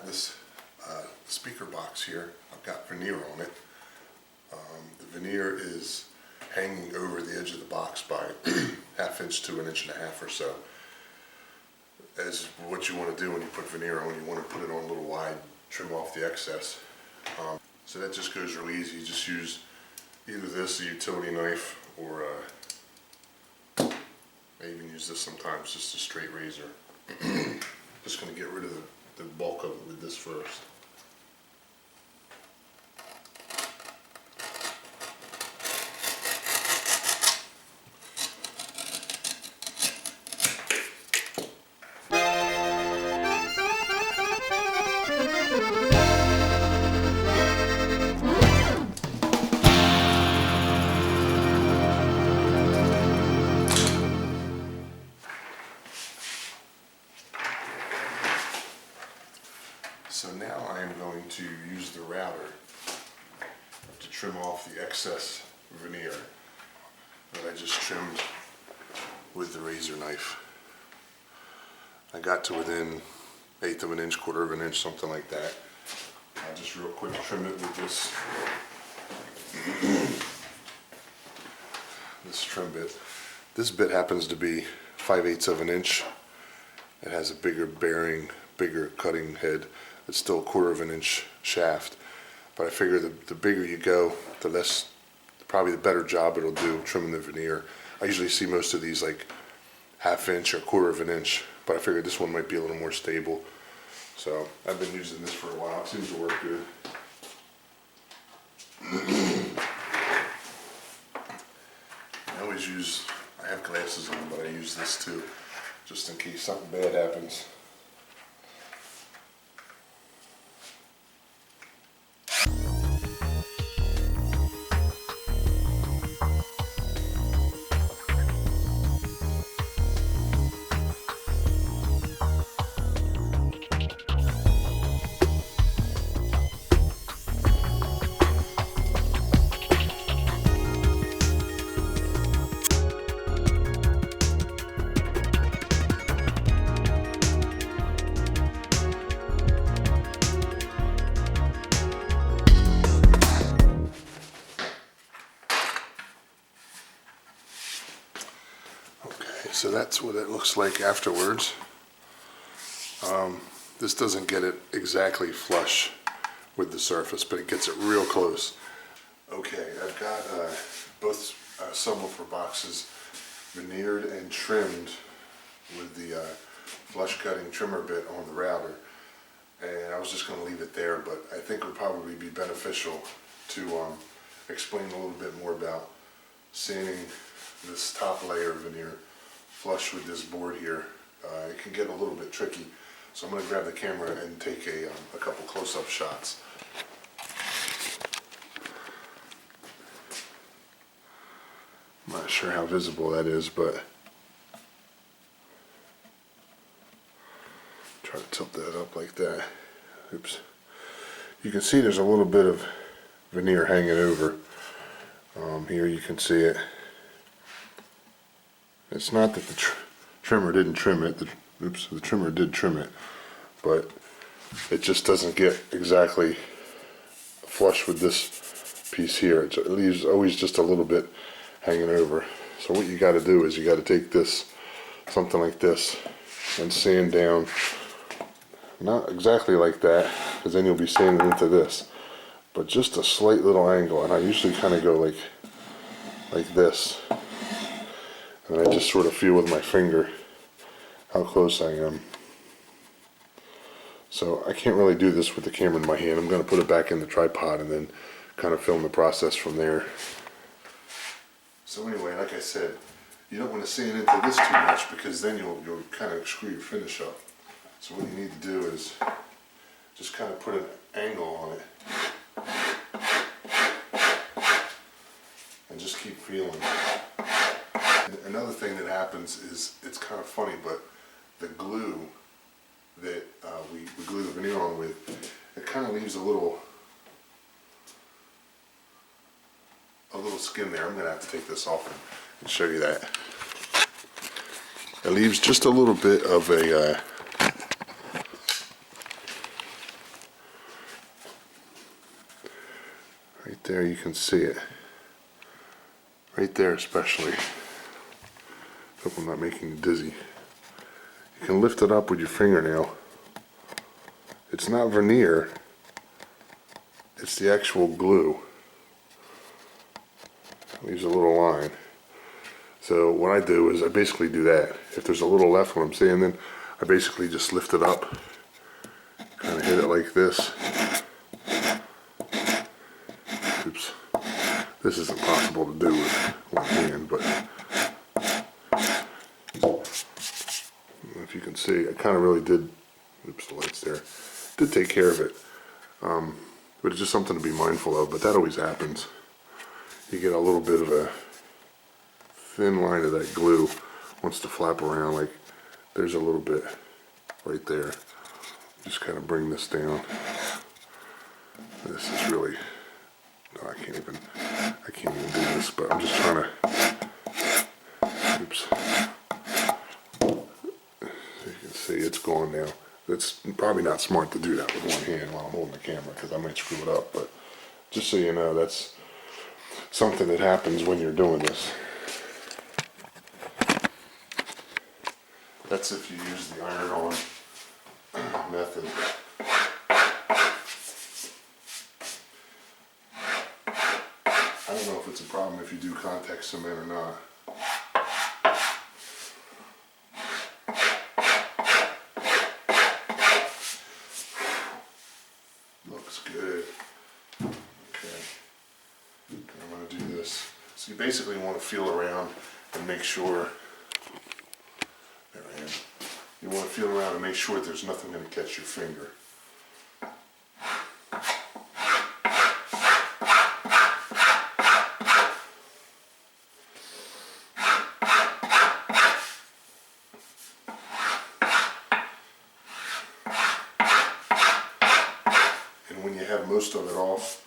this speaker box here. I've got veneer on it. The veneer is hanging over the edge of the box by ½ inch to 1.5 inches or so. As what you want to do when you put veneer on, you want to put it on a little wide, trim off the excess. So that just goes really easy. You just use either this, a utility knife, or I even use this sometimes, just a straight razor. Just going to get rid of the bulk of it with this first. So now I am going to use the router to trim off the excess veneer that I just trimmed with the razor knife. I got to within 1/8 of an inch, 1/4 of an inch, something like that. I'll just real quick trim it with this trim bit. This bit happens to be 5/8 of an inch. It has a bigger bearing, bigger cutting head. It's still 1/4 of an inch shaft, but I figure the bigger you go, the less, probably the better job it'll do trimming the veneer. I usually see most of these like 1/2 inch or 1/4 of an inch, but I figured this one might be a little more stable. So I've been using this for a while. It seems to work good. I have glasses on, but I use this too, just in case something bad happens. So that's what it looks like afterwards. This doesn't get it exactly flush with the surface, but it gets it real close. Okay, I've got both subwoofer boxes veneered and trimmed with the flush cutting trimmer bit on the router. And I was just going to leave it there, but I think it would probably be beneficial to explain a little bit more about sanding this top layer of veneer flush with this board here. It can get a little bit tricky, so I'm going to grab the camera and take a couple close-up shots. I'm not sure how visible that is, but try to tilt that up like that. Oops. You can see there's a little bit of veneer hanging over. Here you can see it. It's not that the trimmer didn't trim it. The trimmer did trim it, but it just doesn't get exactly flush with this piece here. It leaves always just a little bit hanging over. So what you got to do is you got to take this, something like this, and sand down. Not exactly like that, because then you'll be sanding into this, but just a slight little angle. And I usually kind of go like this. And I just sort of feel with my finger how close I am. So I can't really do this with the camera in my hand. I'm going to put it back in the tripod and then kind of film the process from there. So anyway, like I said, you don't want to sand into this too much, because then you'll kind of screw your finish up. So what you need to do is just kind of put an angle on it and just keep feeling. Another thing that happens is, it's kind of funny, but the glue that we glue the veneer on with, it kind of leaves a little skin there. I'm going to have to take this off and show you that. It leaves just a little bit of a there you can see it. Right there especially. Hope I'm not making you dizzy. You can lift it up with your fingernail. It's not veneer. It's the actual glue. Leaves a little line. So what I do is I basically do that. If there's a little left when I'm sanding, I basically just lift it up, kind of hit it like this. Oops. This isn't possible to do with one hand, but if you can see, I kind of really did, oops, the light's there, did take care of it. But it's just something to be mindful of, but that always happens. You get a little bit of a thin line of that glue wants to flap around, like there's a little bit right there. Just kind of bring this down. This is really, no, I can't even do this, but I'm just trying to, oops. So you can see it's gone now. It's probably not smart to do that with one hand while I'm holding the camera because I might screw it up, but just so you know, that's something that happens when you're doing this. That's if you use the iron-on method. I don't know if it's a problem if you do contact cement or not. Looks good. Okay. I'm going to do this. So you basically want to feel around and make sure. There I am. You want to feel around and make sure there's nothing going to catch your finger. And when you have most of it off,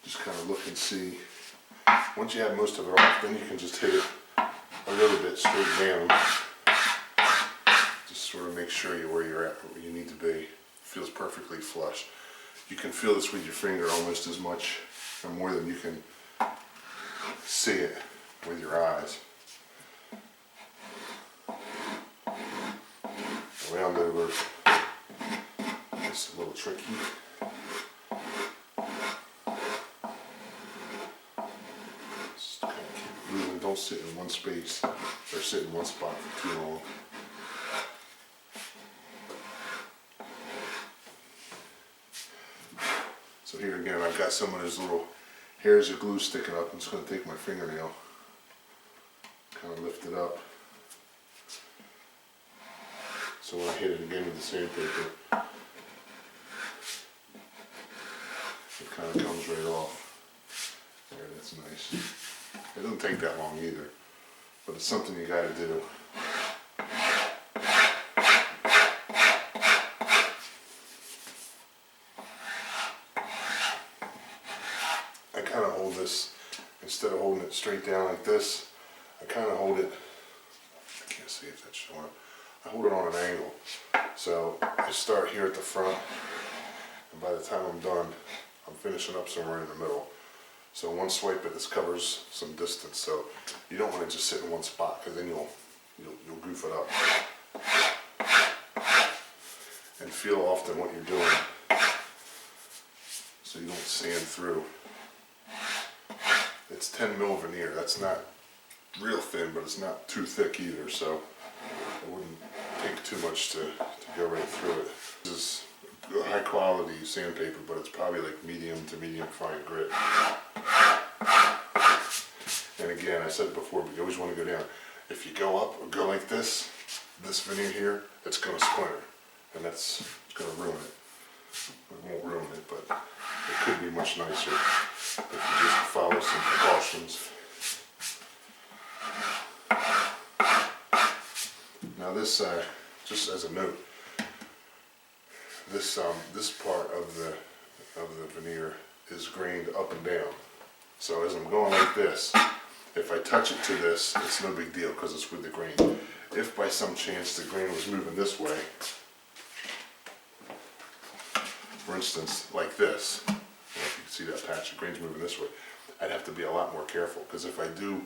just kind of look and see. Once you have most of it off, then you can just hit it a little bit straight down. Just sort of make sure you're where you're at, where you need to be. It feels perfectly flush. You can feel this with your finger almost as much or more than you can see it with your eyes. Round over. It's a little tricky. Just kind of keep moving. Don't sit in one space or sit in one spot for too long. So here again, I've got some of those little hairs of glue sticking up. I'm just going to take my fingernail, kind of lift it up. So when I hit it again with the sandpaper, it kind of comes right off. There, that's nice. It doesn't take that long either, but it's something you got to do. I kind of hold this, instead of holding it straight down like this, I kind of hold it, I can't see if that's showing up. I hold it on an angle. So I start here at the front, and by the time I'm done, I'm finishing up somewhere in the middle. So one swipe of this covers some distance. So you don't want to just sit in one spot, because then you'll goof it up. And feel often what you're doing, so you don't sand through. It's 10 mil veneer. That's not real thin, but it's not too thick either. So it wouldn't take too much to go right through it. This is high quality sandpaper, but it's probably like medium to medium fine grit. And again, I said it before, but you always want to go down. If you go up or go like this veneer here, it's going to splinter, and it's going to ruin it. It won't ruin it, but it could be much nicer if you just follow some precautions. Now this, just as a note, this part of the veneer is grained up and down. So as I'm going like this, if I touch it to this, it's no big deal because it's with the grain. If by some chance the grain was moving this way, for instance, like this, I don't know if you can see that patch, the grain's moving this way, I'd have to be a lot more careful, because if I do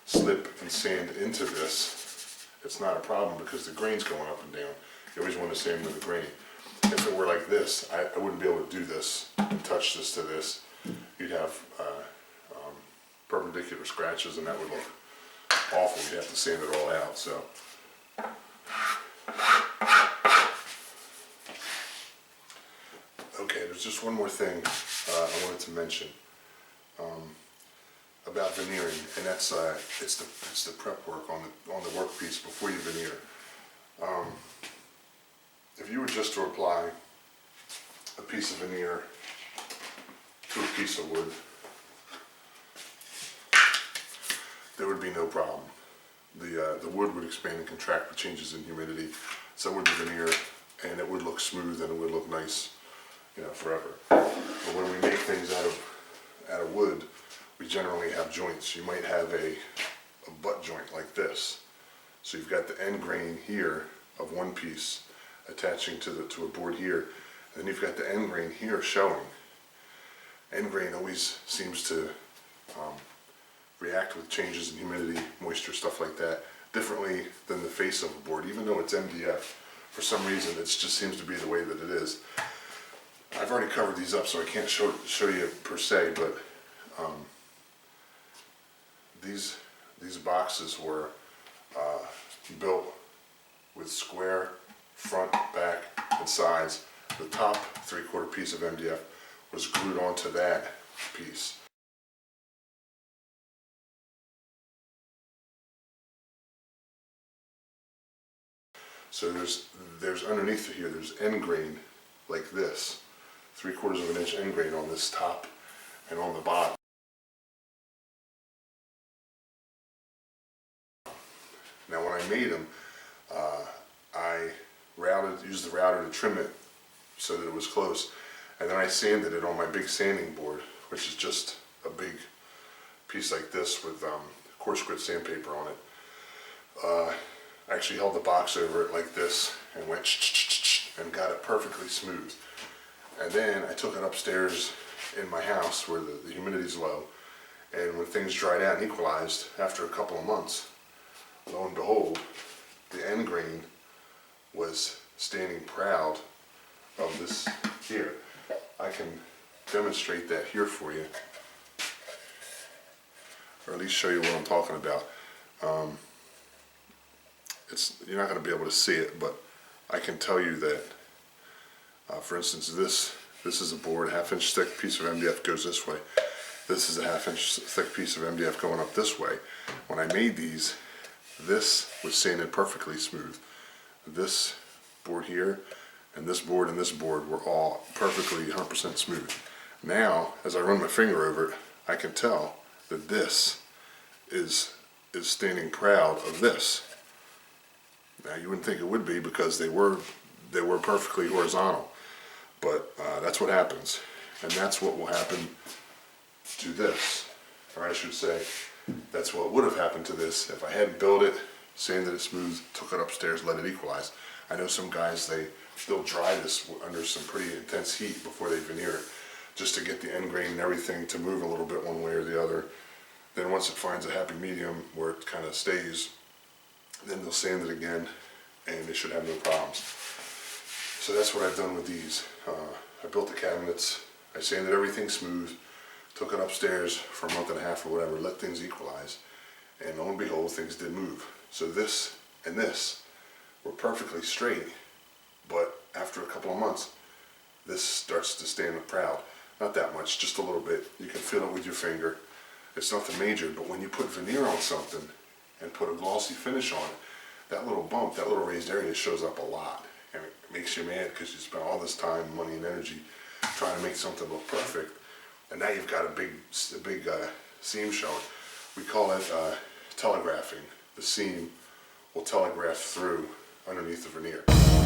slip and sand into this, it's not a problem because the grain's going up and down. You always want to sand with the grain. If it were like this, I wouldn't be able to do this and touch this to this. You'd have perpendicular scratches, and that would look awful. You'd have to sand it all out. So, okay, there's just one more thing I wanted to mention about veneering, and that's it's the prep work on the workpiece before you veneer. If you were just to apply a piece of veneer to a piece of wood, there would be no problem. The wood would expand and contract with changes in humidity. So would the veneer, and it would look smooth and it would look nice, you know, forever. But when we make things out of wood, we generally have joints. You might have a butt joint like this. So you've got the end grain here of one piece attaching to a board here, and then you've got the end grain here showing. End grain always seems to react with changes in humidity, moisture, stuff like that, differently than the face of a board. Even though it's MDF, for some reason it just seems to be the way that it is. I've already covered these up, so I can't show you per se, but these boxes were built with square front, back, and sides. The top 3/4 piece of MDF was glued onto that piece. So there's underneath here, there's end grain like this, 3/4 of an inch end grain on this top and on the bottom. Now when I made them, I used the router to trim it so that it was close, and then I sanded it on my big sanding board, which is just a big piece like this with coarse grit sandpaper on it. I actually held the box over it like this and went and got it perfectly smooth. And then I took it upstairs in my house where the humidity's low, and when things dried out and equalized after a couple of months, lo and behold, the end grain was standing proud of this here. I can demonstrate that here for you, or at least show you what I'm talking about. You're not going to be able to see it, but I can tell you that, for instance, this is a board, 1/2 inch thick piece of MDF goes this way. This is a 1/2 inch thick piece of MDF going up this way. When I made these, this was sanded perfectly smooth. This board here and this board were all perfectly 100% smooth. Now, as I run my finger over it, I can tell that this is standing proud of this. Now you wouldn't think it would be because they were perfectly horizontal, but that's what happens, and that's what will happen to this, or I should say, that's what would have happened to this if I hadn't built it, sanded it smooth, took it upstairs, let it equalize. I know some guys, they'll dry this under some pretty intense heat before they veneer it, just to get the end grain and everything to move a little bit one way or the other. Then once it finds a happy medium where it kind of stays, then they'll sand it again, and they should have no problems. So that's what I've done with these. I built the cabinets, I sanded everything smooth, took it upstairs for a month and a half or whatever, let things equalize, and lo and behold, things did move. So this and this were perfectly straight, but after a couple of months, this starts to stand up proud. Not that much, just a little bit. You can feel it with your finger. It's nothing major, but when you put veneer on something and put a glossy finish on it, that little bump, that little raised area shows up a lot, and it makes you mad because you spent all this time, money, and energy trying to make something look perfect, and now you've got a big seam showing. We call it telegraphing. The seam will telegraph through underneath the veneer.